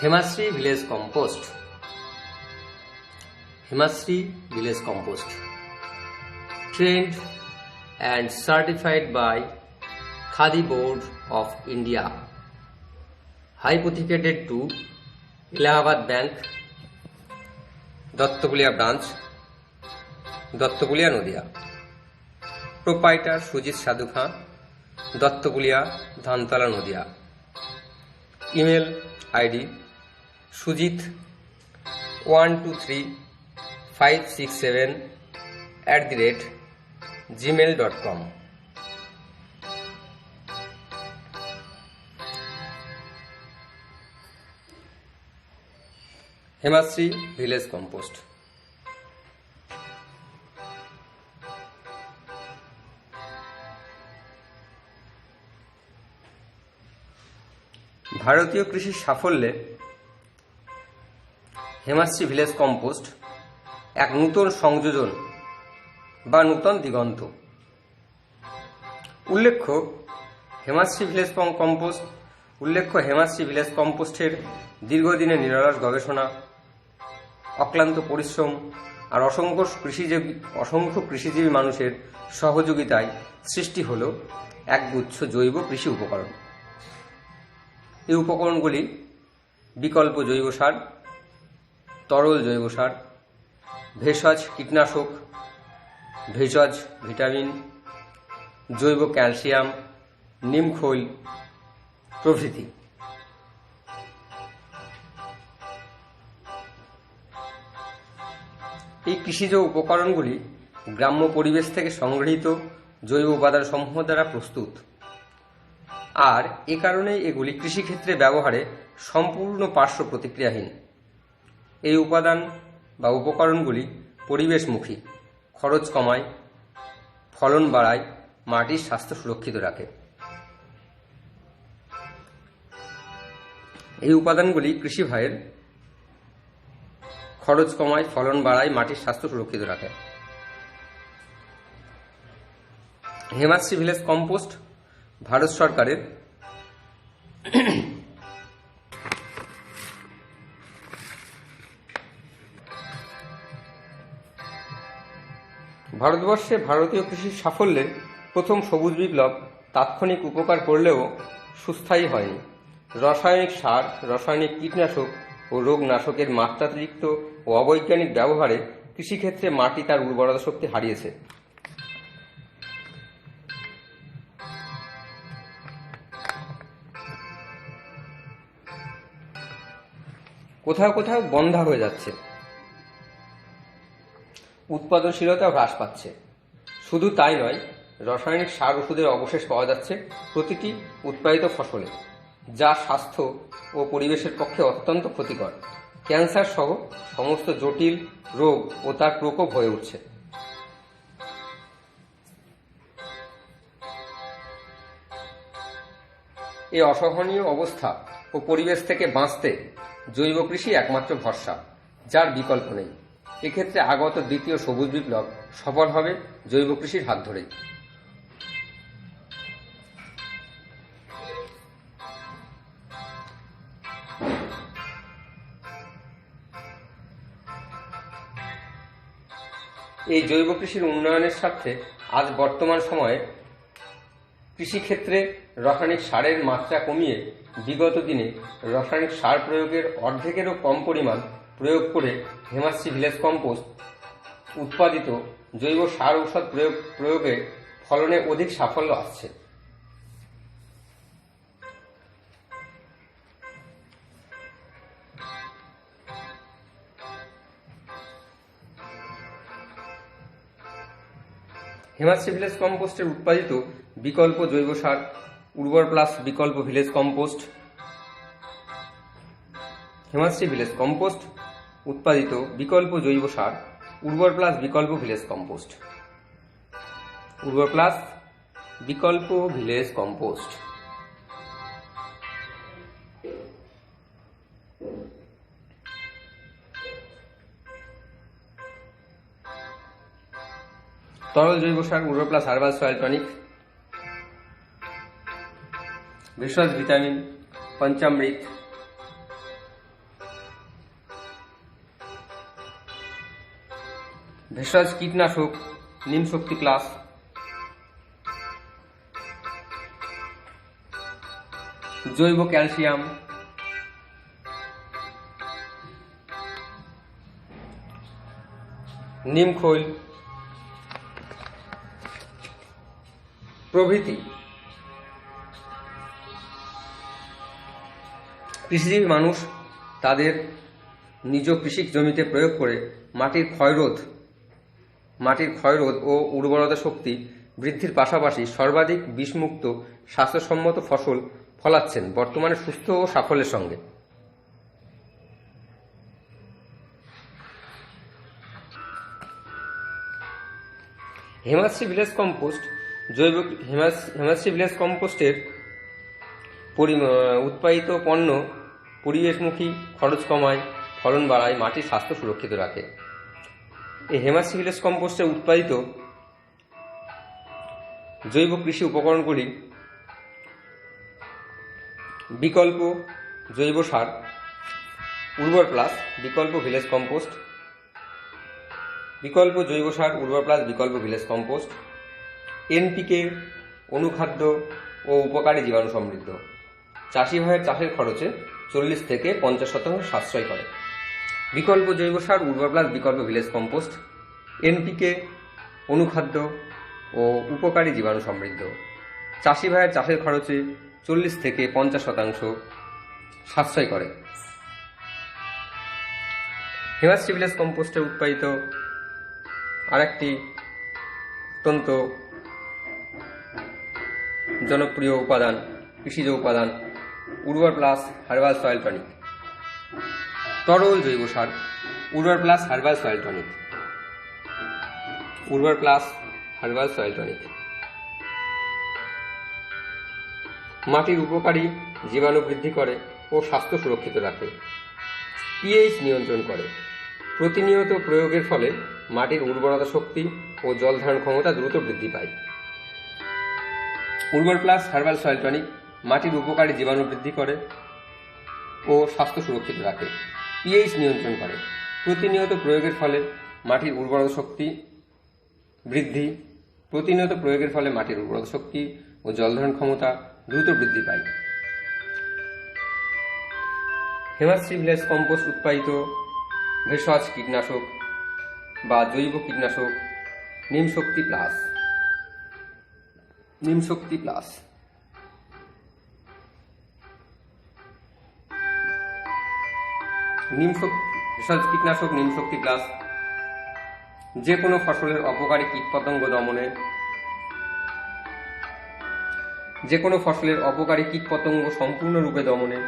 Hemashri Village Compost. Hemashri Village Compost. Trained and certified by Khadi Board of India. Hypothecated to Allahabad Bank, Dattapulia branch, Dattapulia Nodia. Proprietor Sujit Sadhu Khan, Dattapulia, Dhantala Nodia. Email ID sujit123567@gmail.com. Hemashri Village Compost. ভারতীয় কৃষির সাফল্যে Hemashri village compost এক নূতন সংযোজন বা নূতন দিগন্ত। উল্লেখ্য Hemashri village কম্পোস্টের দীর্ঘদিনের নিরলস গবেষণা, অক্লান্ত পরিশ্রম আর অসংখ্য কৃষিজীবী মানুষের সহযোগিতায় সৃষ্টি হল একগুচ্ছ জৈব কৃষি উপকরণ। এই উপকরণগুলি বিকল্প জৈব সার, তরল জৈব সার, ভেষজ কীটনাশক, ভেষজ ভিটামিন, জৈব ক্যালসিয়াম, নিমখৈল প্রভৃতি। এই কৃষিজ উপকরণগুলি গ্রাম্য পরিবেশ থেকে সংগৃহীত জৈব উপাদান সমূহ দ্বারা প্রস্তুত, আর এ কারণে এগুলি কৃষিক্ষেত্রে ব্যবহারে সম্পূর্ণ পার্শ্ব প্রতিক্রিয়াহীন। এই উপাদান বা উপকরণগুলি পরিবেশমুখী, খরচ কমায়, ফলন বাড়ায়, মাটির স্বাস্থ্য সুরক্ষিত রাখে। এই উপাদানগুলি কৃষি ভাইয়ের খরচ কমায়, ফলন বাড়ায়, মাটির স্বাস্থ্য সুরক্ষিত রাখে। হেমাশ্রী ভিলেজ কম্পোস্ট ভারত সরকারের ভারতবর্ষে ভারতীয় কৃষির সাফল্যে প্রথম সবুজ বিপ্লব তাৎক্ষণিক উপকার করলেও সুস্থায়ী হয়নি। রাসায়নিক সার, রাসায়নিক কীটনাশক ও রোগনাশকের মাত্রাতিরিক্ত ও অবৈজ্ঞানিক ব্যবহারে কৃষিক্ষেত্রে মাটি তার উর্বরতা শক্তি হারিয়েছে। কোথাও কোথাও বন্ধা হয়ে যাচ্ছে, উৎপাদনশীলতা হ্রাস পাচ্ছে। শুধু তাই নয়, রাসায়নিক সার ওষুধের অবশেষ পাওয়া যাচ্ছে প্রতিটি উৎপাদিত ফসলে, যা স্বাস্থ্য ও পরিবেশের পক্ষে অত্যন্ত ক্ষতিকর। ক্যান্সার সহ সমস্ত জটিল রোগ ও তার প্রকোপ হয়ে উঠছে। এই অসহনীয় অবস্থা ও পরিবেশ থেকে বাঁচতে জৈব কৃষি একমাত্র ভরসা, যার বিকল্প নেই। এক্ষেত্রে আগত দ্বিতীয় সবুজ বিপ্লব সফল হবে জৈব কৃষির হাত ধরেই। এই জৈব কৃষির উন্নয়নের স্বার্থে আজ বর্তমান সময়ে কৃষিক্ষেত্রে রাসায়নিক সারের মাত্রা কমিয়ে বিগত দিনে রাসায়নিক সার প্রয়োগের অর্ধেকেরও কম পরিমাণ প্রয়োগ করে হেমাশ্রী ভিলেজ কম্পোস্ট উৎপাদিত জৈব সার ঔষধ প্রয়োগে ফলনে অধিক সাফল্য আসছে। হেমাশ্রী ভিলেজ কম্পোস্টের উৎপাদিত বিকল্প জৈব সার উর্বর প্লাস বিকল্প village compost. Hemashree village compost উৎপাদিত বিকল্প জৈব সার উর্বর প্লাস বিকল্প ভিলেজ কম্পোস্ট। উর্বর প্লাস বিকল্প ভিলেজ কম্পোস্ট। তরল জৈব সার উর্বর প্লাস হার্বাল সয়েল টনিক, ভেষজ ভিটামিন, পঞ্চামৃত, ভেষজ কীটনাশক নিম শক্তি প্লাস, জৈব ক্যালসিয়াম, নিমখৈল প্রভৃতি কৃষিজীবী মানুষ তাদের নিজ কৃষি জমিতে প্রয়োগ করে মাটির ক্ষয়রোধ ও উর্বরতা শক্তি বৃদ্ধির পাশাপাশি সর্বাধিক বিষমুক্ত স্বাস্থ্যসম্মত ফসল ফলাচ্ছেন বর্তমানে সুস্থ ও সাফল্যের সঙ্গে। Hemashree village compost Hemashree village কম্পোস্টের উৎপাদিত পণ্য পরিবেশমুখী, খরচ কমায়, ফলন বাড়ায়, মাটির স্বাস্থ্য সুরক্ষিত রাখে। এই হেমাশ্রী ভিলেজ কম্পোস্টের উৎপাদিত জৈব কৃষি উপকরণগুলি বিকল্প জৈব সার, উর্বর প্লাস, বিকল্প ভিলেজ কম্পোস্ট, বিকল্প জৈব সার, উর্বর প্লাস, বিকল্প ভিলেজ কম্পোস্ট, এনপিকে, অনুখাদ্য ও উপকারী জীবাণু সমৃদ্ধ। চাষি ভাইয়ের চাষের খরচে 40 থেকে 50% সাশ্রয় করে। বিকল্প জৈব সার, উর্বর প্লাস, বিকল্প ভিলেজ কম্পোস্ট, এনপিকে, অনুখাদ্য ও উপকারী জীবাণু সমৃদ্ধ। চাষি ভাইয়ের চাষের খরচে 40 থেকে 50% সাশ্রয় করে। হেমাশ্রী ভিলেজ কম্পোস্টে উৎপাদিত আরেকটি অত্যন্ত জনপ্রিয় উপাদান, কৃষিজ উপাদান, উর্বর প্লাস হার্বাল সয়েল টনিক, তরল জৈব সার, উর্বর প্লাস হার্বাল সয়েল টনিক, উর্বর প্লাস হার্বাল সয়েল টনিক। মাটির উপকারী জীবাণু বৃদ্ধি করে ও স্বাস্থ্য সুরক্ষিত রাখে, পিএইচ নিয়ন্ত্রণ করে। প্রতিনিয়ত প্রয়োগের ফলে মাটির উর্বরতা শক্তি ও জল ধারণ ক্ষমতা দ্রুত বৃদ্ধি পায়। উর্বর প্লাস হার্বাল সয়েল টনিক মাটির উপকারী জীবাণু বৃদ্ধি করে ও স্বাস্থ্য সুরক্ষিত রাখে, পিএইচ নিয়ন্ত্রণ করে। প্রতিনিয়ত প্রয়োগের ফলে মাটির উর্বরতা শক্তি বৃদ্ধি প্রতিনিয়ত প্রয়োগের ফলে মাটির উর্বরতা শক্তি ও জল ধারণ ক্ষমতা দ্রুত বৃদ্ধি পায়। হেমাশ্রী ভিলেজ কম্পোস্ট উৎপাদিত ভেষজ কীটনাশক বা জৈব কীটনাশক নিম শক্তি প্লাস, নিম শক্তি প্লাস, ভেষজ কীটনাশক নিম শক্তি প্লাস যে কোনো ফসলের অপকারী কীটপতঙ্গ দমনে, সম্পূর্ণরূপে দমনে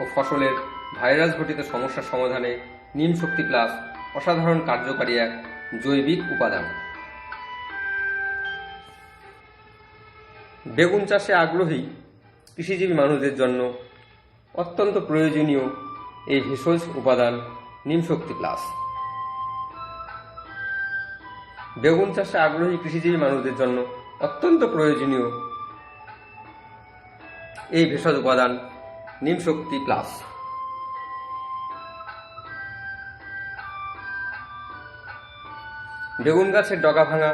ও ফসলের ভাইরাস ঘটিত সমস্যার সমাধানে নিম শক্তি প্লাস অসাধারণ কার্যকারী এক জৈবিক উপাদান। বেগুন চাষে আগ্রহী কৃষিজীবী মানুষদের জন্য অত্যন্ত প্রয়োজনীয় এই ভেষজ উপাদান নিম শক্তি প্লাস। বেগুন চাষে আগ্রহী কৃষিজীবী মানুষদের জন্য অত্যন্ত প্রয়োজনীয় এই ভেষজ উপাদান নিম শক্তি প্লাস। বেগুন গাছের ডগা ভাঙা,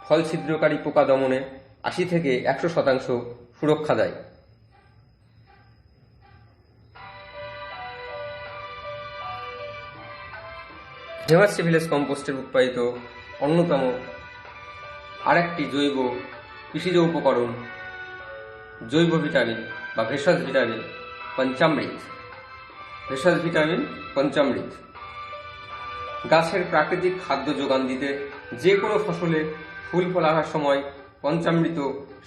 ফল ছিদ্রকারী পোকা দমনে 80 থেকে 100% সুরক্ষা দেয়। হেমাশ্রী ভিলেজ কম্পোস্টের উৎপাদিত অন্যতম আরেকটি জৈব কৃষিজ উপকরণ জৈব ভিটামিন বা ভেষজ ভিটামিন পঞ্চামৃত। ভেষজ ভিটামিন পঞ্চামৃত গাছের প্রাকৃতিক খাদ্য যোগান দিতে যে কোনো ফসলে ফুল ফল আসার সময় পঞ্চামৃত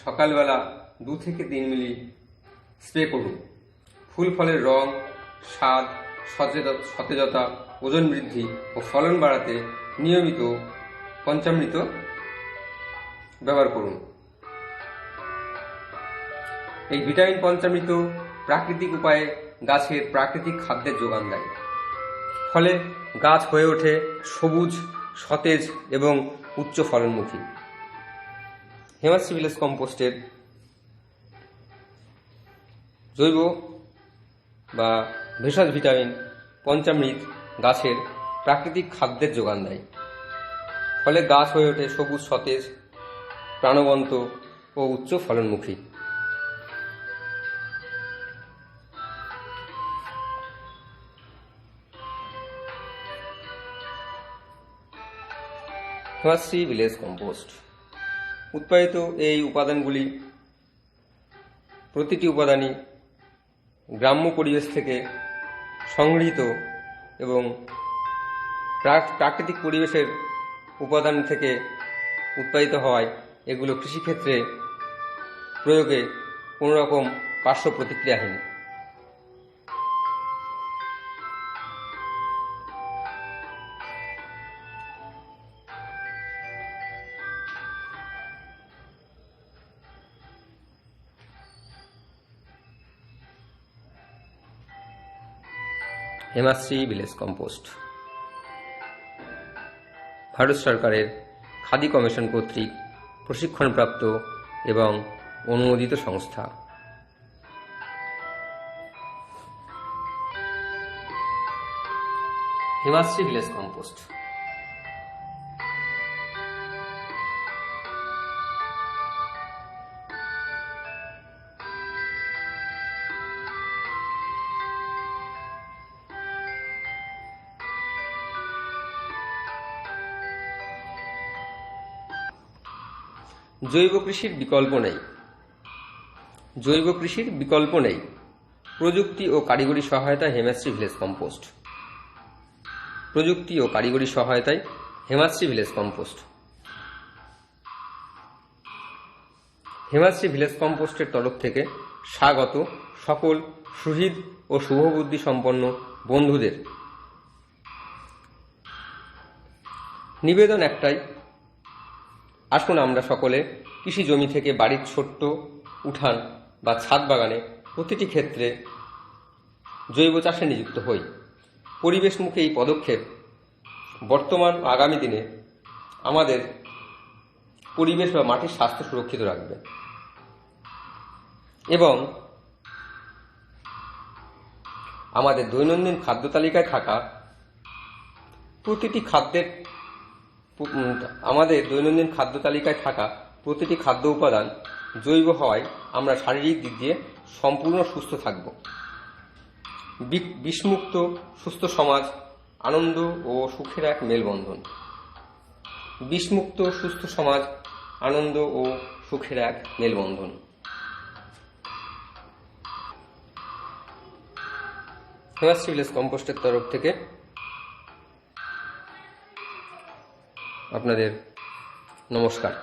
সকালবেলা 2 থেকে 3 মিলি স্প্রে করুন। ফুল ফলের রং, স্বাদ, সতেজতা, ওজন বৃদ্ধি ও ফলন বাড়াতে নিয়মিত পঞ্চামৃত ব্যবহার করুন। এই ভিটামিন পঞ্চামৃত প্রাকৃতিক উপায়ে গাছের প্রাকৃতিক খাদ্যের যোগান দেয়, ফলে গাছ হয়ে ওঠে সবুজ, সতেজ এবং উচ্চ ফলনমুখী। হেমাশ্রী ভিলেজ কম্পোস্টের জৈব বা ভেষজ ভিটামিন পঞ্চামৃত গাছের প্রাকৃতিক খাদ্যের যোগান দেয়, ফলে গাছ হয়ে ওঠে সবুজ, সতেজ, প্রাণবন্ত ও উচ্চ ফলনমুখী। হেমাশ্রী ভিলেজ কম্পোস্ট উৎপাদিত এই উপাদানগুলি প্রতিটি উপাদানই গ্রাম্য পরিবেশ থেকে সংগৃহীত এবং প্রাকৃতিক পরিবেশের উপাদান থেকে উৎপাদিত হওয়ায় এগুলো কৃষিক্ষেত্রে প্রয়োগে কোনো রকম পার্শ্ব প্রতিক্রিয়াহীন। হেমাশ্রী ভিলেজ কম্পোস্ট ভারত সরকারের খাদি কমিশন কর্তৃক প্রশিক্ষণপ্রাপ্ত এবং অনুমোদিত সংস্থা। হেমাশ্রী ভিলেজ কম্পোস্ট জৈব কৃষির বিকল্প নেই। জৈব কৃষির বিকল্প নেই। প্রযুক্তি ও কারিগরি সহায়তায় হেমাশ্রী ভিলেজ কম্পোস্ট। প্রযুক্তি ও কারিগরি সহায়তায় Hemashree village compost. Hemashree village কম্পোস্টের তরফ থেকে স্বাগত সকল সুহৃদ ও শুভবুদ্ধি সম্পন্ন বন্ধুদের। নিবেদন একটাই, আসুন আমরা সকলে কৃষি জমি থেকে বাড়ির ছোট্ট উঠান বা ছাদ বাগানে প্রতিটি ক্ষেত্রে জৈব চাষে নিযুক্ত হই। পরিবেশমুখী এই পদক্ষেপ বর্তমান ও আগামী দিনে আমাদের পরিবেশ বা মাটির স্বাস্থ্য সুরক্ষিত রাখবে এবং আমাদের দৈনন্দিন খাদ্য তালিকায় থাকা প্রতিটি খাদ্য উপাদান জৈব হওয়ায় আমরা শারীরিক দিক দিয়ে সম্পূর্ণ সুস্থ থাকব। বিষমুক্ত সুস্থ সমাজ আনন্দ ও সুখের এক মেলবন্ধন। বিষমুক্ত সুস্থ সমাজ আনন্দ ও সুখের এক মেলবন্ধন। হেমাশ্রী ভিলেজ কম্পোস্টের তরফ থেকে আপনাদের নমস্কার।